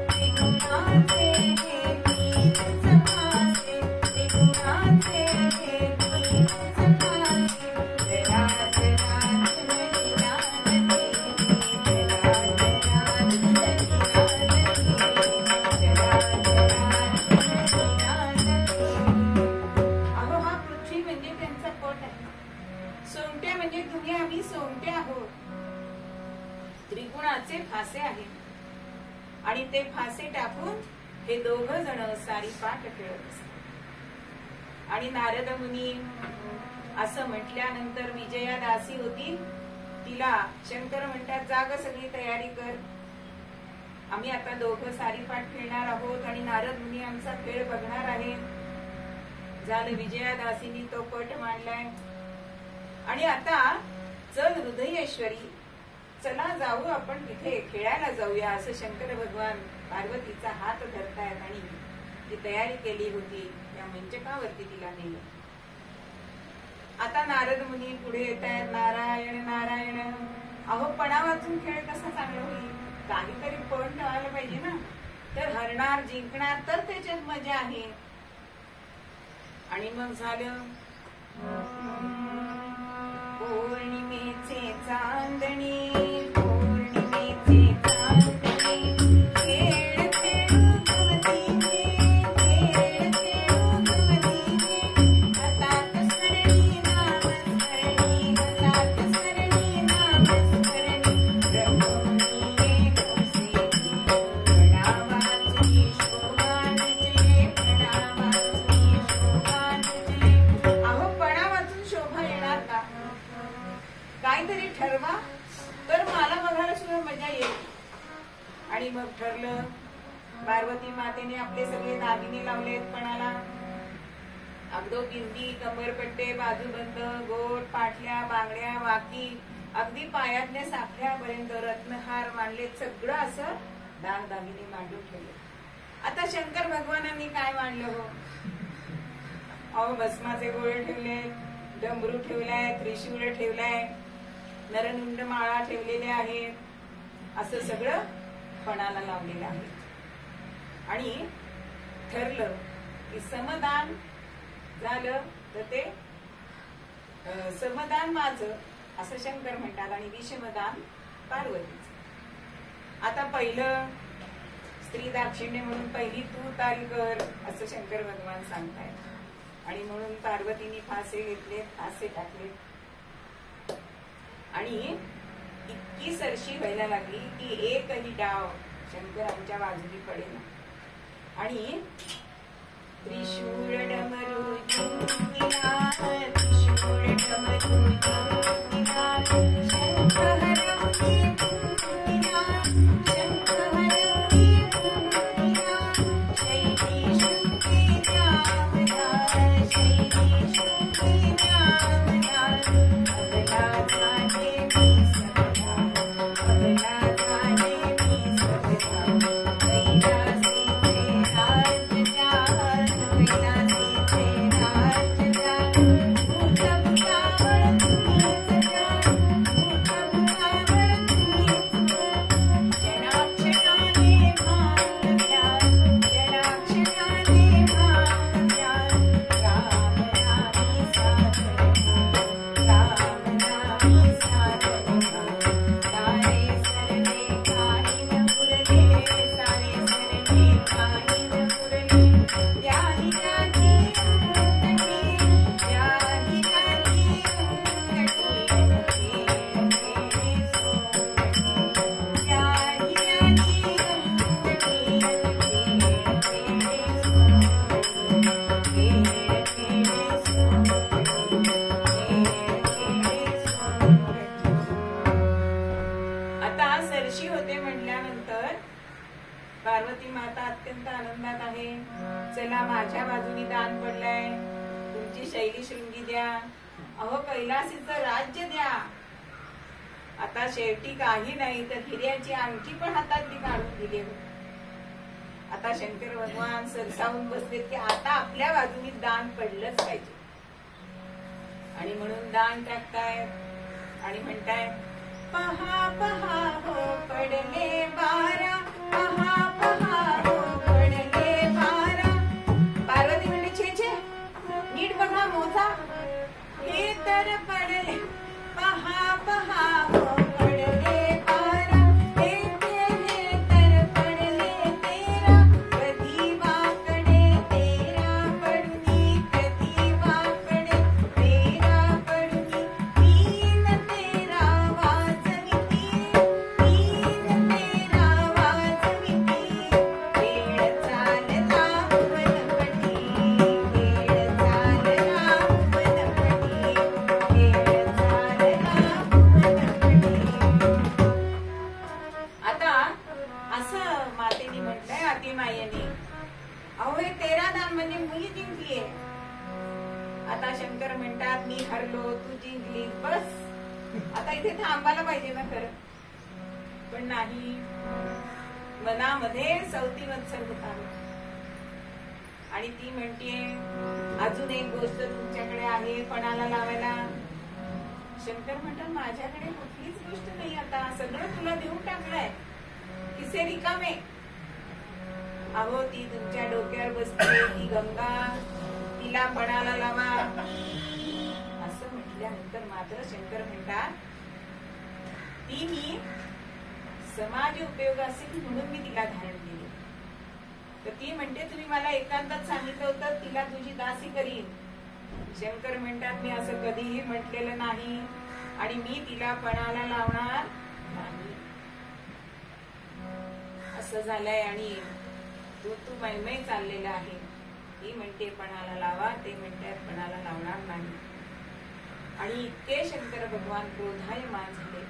त्रिगुणाचे हे तीन समासे, त्रिगुणाचे हे तीन समासे. जरा जरा शकुनाचे फासे आहे आणि ते फासे टाकून हे दोघ जण सारी पाठ खेळत असतात. आणि नारद मुनी असं म्हटल्यानंतर विजया दासी होती, तिला शंकर म्हणतात जाग सगळी तयारी कर, आम्ही आता दोघं सारी पाठ खेळणार आहोत आणि नारद मुनी आमचा खेळ बघणार आहे. झालं, विजया दासीनी तो पट मांडलाय आणि आता चल हृदयेश्वरी, चला जाऊ आपण तिथे खेळायला जाऊया असं शंकर भगवान पार्वतीचा हात धरतायत आणि ती तयारी केली होती त्या मंचकावरती तिला नेलं. आता नारद मुनी पुढे येत आहेत, नारायण नारायण. अहो पणा वाचून खेळ कसा चांगला होईल, काहीतरी पण ठेवायला पाहिजे ना, तर हरणार जिंकणार तर त्याच्यात मजा आहे. आणि मग झालं, पौर्णिमेचे चांदणी पौर्णिमेचे चांदणी खेळ खेळू गवतीचे खेळ खेळू गवतीचे हातात सरणी नामस्मरणी हातात सरणी नामस्मरणी रंगवणी कौसेची प्रणावाची शोभानचे प्रणावाची शोभानचे. अहो पणा वाचून शोभा येणार का, काहीतरी ठरवा तर मला बघायला सुद्धा मजा येईल. आणि मग ठरलं, पार्वती मातेने आपले सगळे दागिने लावलेत पणाला, अगदो बिंदी कमरपट्टे बाजूबंद गोट पाटल्या बांगड्या वाकी अगदी पायातल्या साखळ्यापर्यंत रत्नहार मांडलेत, सगळं असं दाग दागिने मांडून ठेवले. आता शंकर भगवानांनी काय मांडलं हो, अहो भस्माचे गोळे ठेवले, डमरू ठेवलाय, त्रिशूळ ठेवलाय, नरनुंड माळा ठेवलेल्या आहेत, असं सगळं पणाला लावलेलं आहे. आणि ठरलं की समदान झालं तर ते समदान माझं असं शंकर म्हणतात आणि विषमदान पार्वतीचं. आता पहिलं स्त्री दाक्षिण्य म्हणून पहिली तू तारी कर असं शंकर भगवान सांगतायत. आणि म्हणून पार्वतीने फासे घेतले, फासे टाकले आणि इतकी सरशी व्हायला लागली की एकही डाव शंकरांच्या बाजूने पडेना. आणि त्रिशूळ डमरू जिंकिला त्रिशूळ डमरू जिंकिला शंख हरवली जिंकिला शंख हरवली जिंकिला शैली शुक्री जामदार शैली शुक्री जामदार अगला जाने मी सबदा अगला जाने मी सबदा कैलासीचे राज जान कैलासीचे राज जान भूत भुतावळ तुम्हीच जान भूत भुतावळ तुम्हीच क्षणाक्षणाने भान प्यार क्षणाक्षणाने भान प्यार राम नामी साधना राम नामी साधना सारे सरले काही न पुरले सारे सरले काही न पुरले त्याही राजी अंगठी त्याही राजी अंगठी खेळ खेळे सोंगठी त्याही राजी अंगठी खेळ खेळे सोंगठी खेळ खेळे सोंगठी खेळ खेळे सोंगठी. आता सरशी होते म्हटल्यानंतर पार्वती माता अत्यंत आनंदात आहे. चला माझ्या बाजूनी दान पडलंय, तुमची शैली शृंगी द्या, अहो कैलासीचं राज्य द्या. आता शेवटी काही नाही तर हिऱ्याची अंगठी पण हातातली काढून दिली. आता शंकर भगवान सरसावून बसलेत की आता आपल्या बाजूनी दान पडलंच पाहिजे. आणि म्हणून दान टाकतायत आणि म्हणतायत पहा पहा हो पडले बारा पहा पहा हो पडले बारा. पार्वती म्हणते छे छे नीट बघा मोजा हे तर पडले पहा पहा हो पडले बारा हे तर पडले तेरा कधी वाकडे तेरा पडुनी कधी वाकडे तेरा पडुनी तीन तेरा वाजविती मी हरलो तू जिंकली, बस आता इथे थांबायला पाहिजे ना खरं. पण नाही, मनामध्ये सवती मत्सर होता आणि ती म्हणतीये अजून एक गोष्ट तुमच्याकडे आहे पणाला लावायला. शंकर म्हणतात माझ्याकडे कुठलीच गोष्ट नाही, आता सगळं तुला देऊन टाकलंय, किसे रिकामे. अहो ती तुमच्या डोक्यावर बसते ती गंगा, तिला पणाला लावा. असं म्हटल्यानंतर मात्र शंकर म्हणतात ती मी समाज उपयोग असेल म्हणून मी तिला धारण केली. तर ती म्हणते तुम्ही मला एकांतात सांगितलं होतं तिला तुझी दासी करीन. शंकर म्हणतात मी असं कधीही म्हटलेलं नाही आणि मी तिला पणाला लावणार नाही. असं झालंय आणि तू मैमय चाललेला आहे. ही म्हणते पणाला लावा, ते म्हणतात पणाला लावणार नाही. आणि इतके शंकर भगवान क्रोधायमान झाले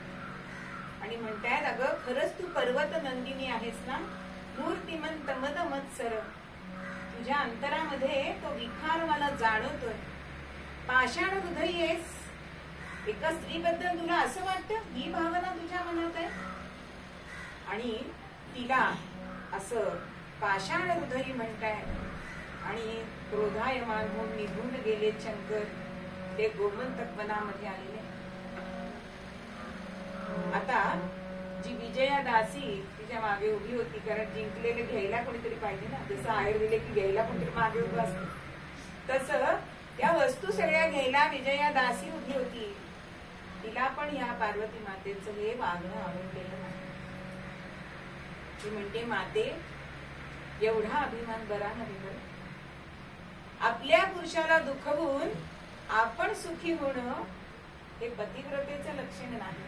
आणि म्हणतायत अगं खरंच तू पर्वत नंदिनी आहेस ना, मूर्तिमंत मद मत्सर. तुझ्या अंतरामध्ये तो विकार मला जाणवतोय. पाषाण हृदय आहेस. एका स्त्रीबद्दल तुला असं वाटतं, ही भावना तुझ्या मनात आहे. आणि तिला असं पाषाण हृदय म्हणताय आणि क्रोधायमान होऊन निघून गेले शंकर. ते गोमंतक वनामध्ये आलेले. आता जी विजया दासी तिच्या मागे उभी होती, कारण जिंकलेले घ्यायला कोणीतरी पाहिजे ना. जसं आहेर दिले की घ्यायला कोणतरी मागे उभं असतं, तसं त्या वस्तू सगळ्या घ्यायला विजया दासी उभी होती. तिला पण ह्या पार्वती मातेचं हे वागणं आवडलेलं नाही. ती म्हणते माते एवढा अभिमान बरा नाही. आपल्या पुरुषाला दुखवून आपण सुखी होणं हे पतिव्रतेचं लक्षण नाही.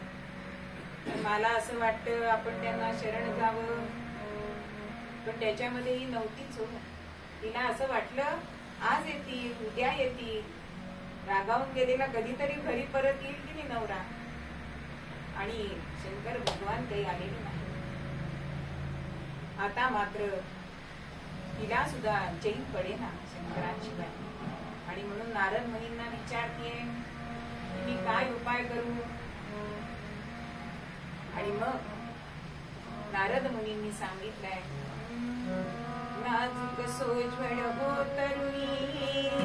मला असं वाटतं आपण त्यांना शरण जावं, पण त्याच्यामध्ये ही नव्हतीच हो. तिला असं वाटलं आज येतील उद्या येतील, रागावून गेलेला कधीतरी घरी परत येईल की नाही नवरा. आणि शंकर भगवान काही आलेले नाही. आता मात्र तिला सुद्धा चैन पडेना शंकराशिवाय. आणि म्हणून नारद मुनींना विचारते मी काय उपाय करू. आणि मग नारद मुनींनी सांगितलंय नाजुक सोज्वळ हो तरुणी,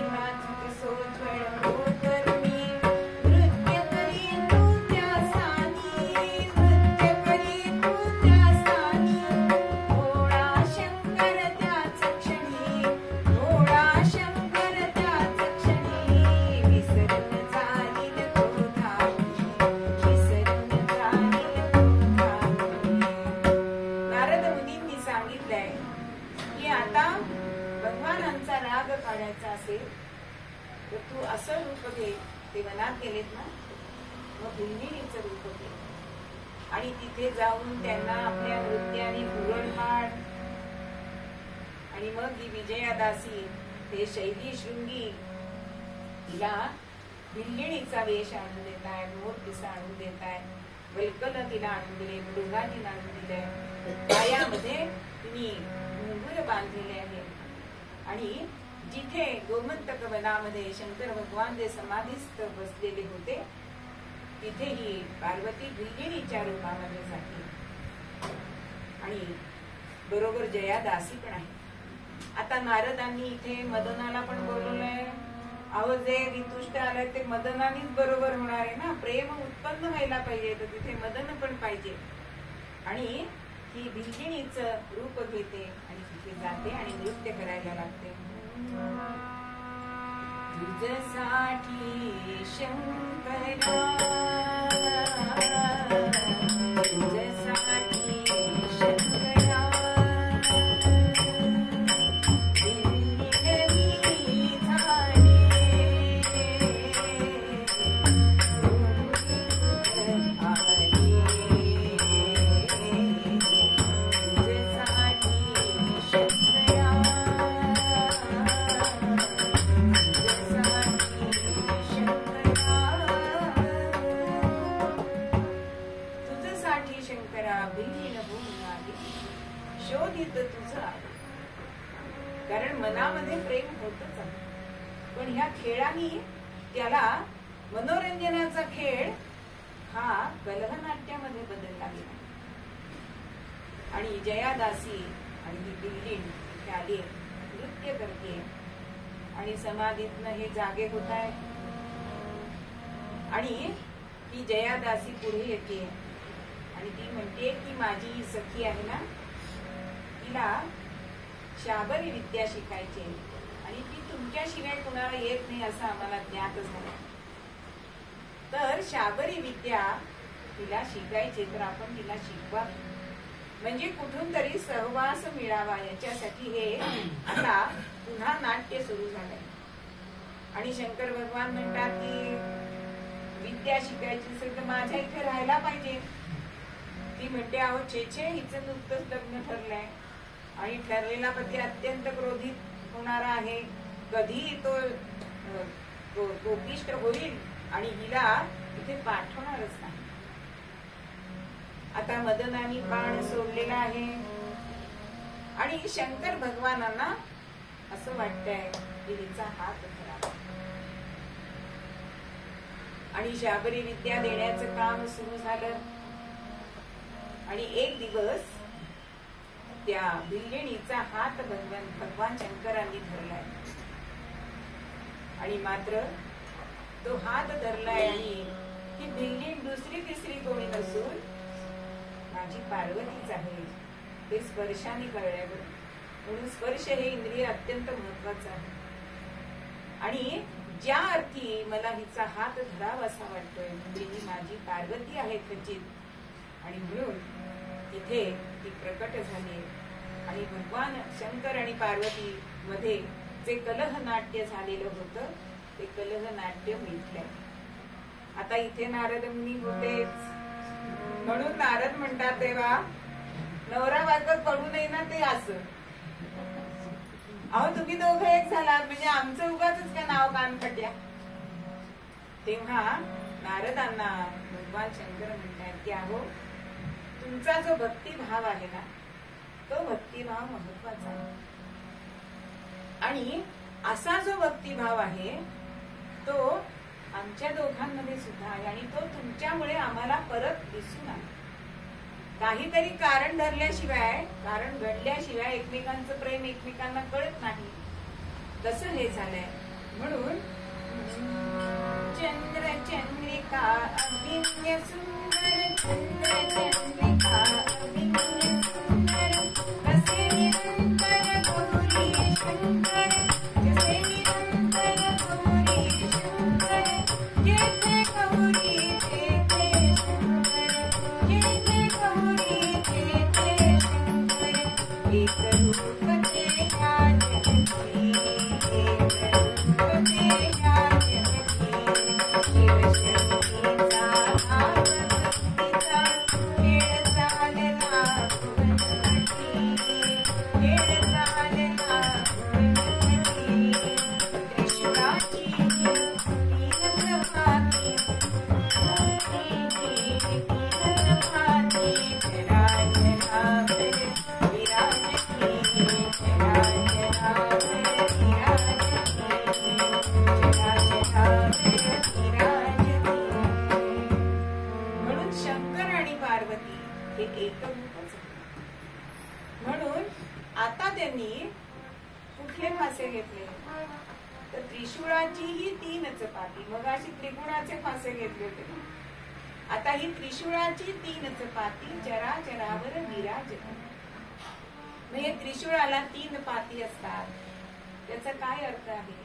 नाजुक सोज्वळ हो तरुणी, नृत्य करी तू त्या स्थानी, नृत्य करी तू त्या स्थानी, भोळा शंकर त्याच क्षणी, भोळा शंकर त्याच क्षणी, विसरून जाईल तो धामी, विसरून जाईल तो धामी. नारद मुनींनी सांगितलंय की आता भगवानांचा राग काढायचा असेल तर तू असं रूप घे. ते वनात गेलेत ना, मग भुंगिणीचं रूप घे आणि तिथे जाऊन त्यांना आपल्या नृत्याने पुरण पाड. आणि मग ही विजयादासी ते शैली शृंगी तिला भिल्लिणीचा वेश आणून देत आहे, मोर पिसा आणून देत आहे, वल्कल तिला आणून दिले, मृगांनी आणून दिले, पायामध्ये तिने घुंगूर बांधलेले आहे. आणि जिथे गोमंतक वनामध्ये शंकर भगवान जे समाधीस्थ बसलेले होते तिथे ही पार्वती भिल्लिणीच्या रूपामध्ये जाते. आणि बरोबर जया दासी पण आहे. आता नारदांनी इथे मदनाला पण बोलवलंय. अहो जे वितुष्ट आलंय ते मदनानीच बरोबर होणार आहे ना. प्रेम उत्पन्न व्हायला पाहिजे तर तिथे मदन पण पाहिजे. आणि ही भिल्लिणीचं रूप घेते आणि तिथे जाते आणि नृत्य करायला लागते. तुझ्यासाठी शंकरा, तुझ्यासाठी शंकरा, शोधित तुझं आहे. कारण मनामध्ये प्रेम होतच आहे, पण ह्या खेळाने त्याला मनोरंजनाचा खेळ हा कलहनाट्यामध्ये बदलला गेला. आणि जयादासी आणि ही बिल्डिंग इथे आली, नृत्य करते आणि समाधीतनं हे जागे होत आहे. आणि ही जयादासी पुढे येते आणि ती म्हणते की माझी सखी आहे ना, तिला शाबरी विद्या शिकायची आणि ती तुमच्याशिवाय कुणाला येत नाही असं आम्हाला ज्ञात झालं. तर शाबरी विद्या तिला शिकायची, तर आपण तिला शिकवा, म्हणजे कुठून तरी सहवास मिळावा याच्यासाठी हे आता पुन्हा नाट्य सुरू झालंय. आणि शंकर भगवान म्हणतात की विद्या शिकायची असेल तर माझ्या इथे राहायला पाहिजे. ती म्हणते अहो छे हिचं नुकतंच लग्न ठरलंय आणि ठरलेला पती अत्यंत क्रोधित होणारा आहे, कधी तो कोपिष्ट होईल आणि हिला इथे पाठवणारच नाही. आता मदनानी बाण सोडलेला आहे आणि शंकर भगवानांना असं वाटतंय की हिचा हात धरावा आणि शाबरी विद्या देण्याचं काम सुरू झालं. आणि एक दिवस त्या बिल्लिणीचा हात भगवान शंकरांनी धरलाय आणि मात्र तो हात धरलाय आणि ती बिल्लिण दुसरी तिसरी कोणी नसून माझी पार्वतीच आहे ते स्पर्शाने कळल्यावर. म्हणून स्पर्श हे इंद्रिय अत्यंत महत्वाचं आहे. आणि ज्या अर्थी मला हिचा हात धरावा असा वाटतोय म्हणजे ही माझी पार्वती आहे खचित, आणि म्हणून तिथे ती प्रकट झाली. आणि भगवान शंकर आणि पार्वती मध्ये जे कलह नाट्य झालेलं होतं ते कलह नाट्य मिटलंय. आता इथे नारद मुनी होतेच, म्हणून नारद म्हणतात तेव्हा नवरा बायको पडू नये ना ते असं. अहो तुम्ही दोघं एक झालात म्हणजे आमचं उगाच का नाव कानफट्या. तेव्हा नारदांना भगवान शंकर म्हणतात की अहो तुमचा जो भक्तिभाव आहे ना तो भक्तिभाव महत्वाचा आहे. आणि असा जो भक्तिभाव आहे तो आमच्या दोघांमध्ये सुद्धा आहे आणि तो तुमच्यामुळे आम्हाला परत दिसून आला. काहीतरी कारण धरल्याशिवाय, कारण घडल्याशिवाय एकमेकांचं प्रेम एकमेकांना कळत नाही, तसं हे झालंय. म्हणून चंद्र चंद्रिका अभिन्य सुंदर, चंद्र चंद्रिका अभिन्य सुंदर, कसे निरंतर गौरी शंकर, कसे निरंतर गौरी शंकर, जेथे गौरी तेथे शंकर, जेथे गौरी तेथे शंकर, एक रूप तेजा जगती, एक रूप तेजा जगती, शिव शक्तीचा भाव भक्तीचा खेळ चालला भुवनवटी, खेळ चालला भुवनवटी, कृष्णाची तीन प्रभाती, म्हणून शंकर आणि पार्वती हे एकरूपच आहे. म्हणून आता त्यांनी कुठले फासे घेतले तर त्रिशूळाचीही तीनच पाती. मग अशी त्रिगुणाचे फासे घेतले होते, आता ही त्रिशूळाची तीनच पाती चराचरावर विराजते. म्हणजे त्रिशूळाला तीन पाती असतात, त्याचा काय अर्थ आहे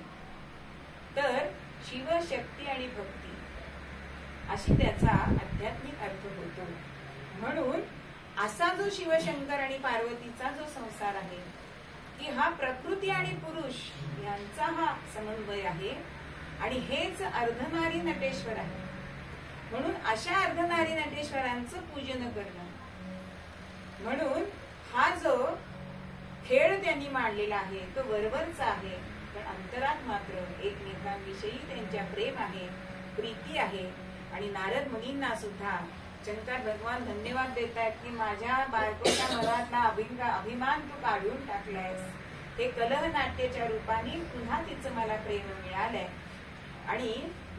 तर शिव शक्ती आणि भक्ती अशी त्याचा आध्यात्मिक अर्थ होतो. म्हणून असा जो शिवशंकर आणि पार्वतीचा जो संसार आहे की हा प्रकृती आणि पुरुष यांचा हा समन्वय आहे आणि हेच अर्धनारी नटेश्वर आहे. म्हणून अशा अर्धनारी नटेश्वरांचं पूजन करणं, म्हणून हा जो खेळ त्यांनी मांडलेला आहे तो वरवरचा आहे, पण अंतरात मात्र एकमेकांविषयी त्यांच्या प्रेम आहे, प्रीती आहे. आणि नारद मुनींना सुद्धा शंकर भगवान धन्यवाद देत आहेत की माझ्या बायकोच्या मनातला अभिमान तू काढून टाकलायस. हे कलह नाट्याच्या रूपाने पुन्हा तिचं मला प्रेम मिळालंय. आणि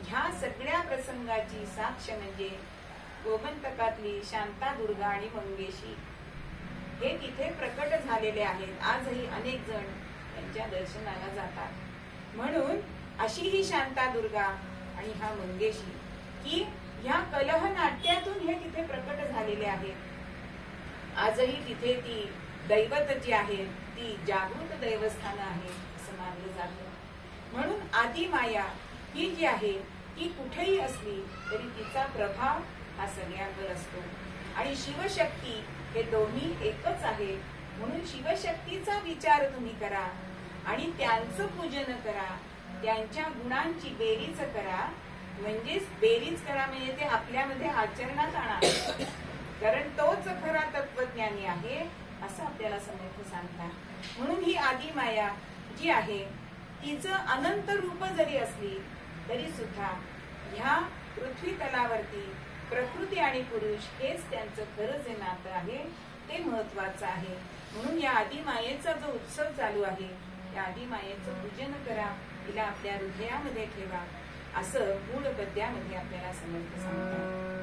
ह्या सगळ्या प्रसंगाची साक्ष म्हणजे गोमंतकातली शांतादुर्गा आणि मंगेशी हे तिथे प्रकट झालेले आहेत. आजही अनेक जण त्यांच्या दर्शनाला जातात. म्हणून अशी ही शांतादुर्गा आणि हा मंगेशी की ह्या कलह नाट्यातून हे तिथे प्रकट झालेले आहेत. आजही तिथे ती दैवत जी आहे ती जागृत दैवस्थान आहे असं मानलं जातं. म्हणून आदिमाया ही जी आहे ती कुठेही असली तरी तिचा प्रभाव हा सगळ्यांवर असतो. आणि शिवशक्ती हे दोन्ही एकच आहे. म्हणून शिवशक्तीचा विचार तुम्ही करा आणि त्यांचं पूजन करा, त्यांच्या गुणांची बेरीज करा. म्हणजेच बेरीज करा म्हणजे ते आपल्यामध्ये आचरणात आणा, कारण तोच खरा तत्वज्ञानी आहे असं आपल्याला समर्थ सांगतात. म्हणून ही आदिमाया जी आहे तिचं अनंत रूप जरी असली तरी सुद्धा ह्या पृथ्वी तलावरती प्रकृती आणि पुरुष हेच त्यांचं खरं जे नातं आहे ते महत्वाचं आहे. म्हणून या आदिमायेचा जो उत्सव चालू आहे त्या आदिमायेचं पूजन करा, तिला आपल्या हृदयामध्ये ठेवा असं गूढ पद्यामध्ये आपल्याला समर्थ सांगतात.